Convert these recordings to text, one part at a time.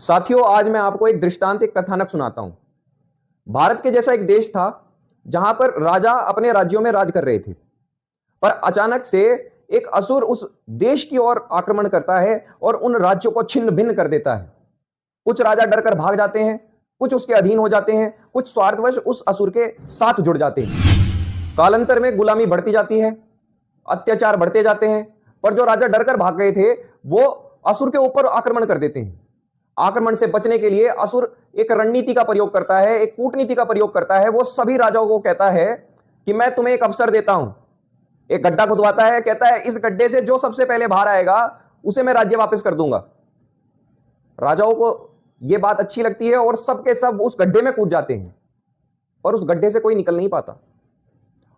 साथियों, आज मैं आपको एक दृष्टांत, एक कथानक सुनाता हूं। भारत के जैसा एक देश था जहां पर राजा अपने राज्यों में राज कर रहे थे, पर अचानक से एक असुर उस देश की ओर आक्रमण करता है और उन राज्यों को छिन्न भिन्न कर देता है। कुछ राजा डरकर भाग जाते हैं, कुछ उसके अधीन हो जाते हैं, कुछ स्वार्थवश उस असुर के साथ जुड़ जाते हैं। कालांतर में गुलामी बढ़ती जाती है, अत्याचार बढ़ते जाते हैं, पर जो राजा डरकर भाग गए थे वो असुर के ऊपर आक्रमण कर देते हैं। आक्रमण से बचने के लिए असुर एक रणनीति का प्रयोग करता है, एक कूटनीति का प्रयोग करता है। वो सभी राजाओं को कहता है कि मैं तुम्हें एक अवसर देता हूं। एक गड्ढा खुदवाता है, कहता है इस गड्ढे से जो सबसे पहले बाहर आएगा उसे मैं राज्य वापस कर दूंगा। राजाओं को यह बात अच्छी लगती है और सबके सब उस गड्ढे में कूद जाते हैं, पर उस गड्ढे से कोई निकल नहीं पाता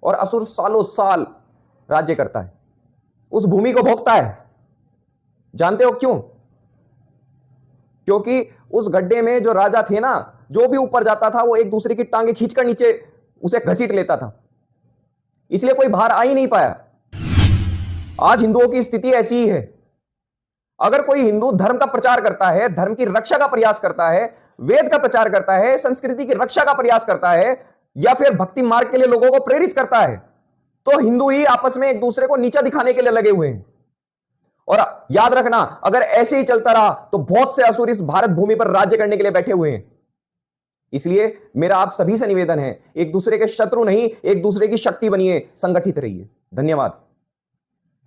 और असुर सालों साल राज्य करता है, उस भूमि को भोगता है। जानते हो क्यों? क्योंकि उस गड्ढे में जो राजा थे ना, जो भी ऊपर जाता था वो एक दूसरे की टांगे खींचकर नीचे उसे घसीट लेता था, इसलिए कोई बाहर आ ही नहीं पाया। आज हिंदुओं की स्थिति ऐसी ही है। अगर कोई हिंदू धर्म का प्रचार करता है, धर्म की रक्षा का प्रयास करता है, वेद का प्रचार करता है, संस्कृति की रक्षा का प्रयास करता है, या फिर भक्ति मार्ग के लिए लोगों को प्रेरित करता है, तो हिंदू ही आपस में एक दूसरे को नीचा दिखाने के लिए लगे हुए हैं। और याद रखना, अगर ऐसे ही चलता रहा तो बहुत से असुर इस भारत भूमि पर राज्य करने के लिए बैठे हुए हैं। इसलिए मेरा आप सभी से निवेदन है, एक दूसरे के शत्रु नहीं, एक दूसरे की शक्ति बनिए, संगठित रहिए। धन्यवाद।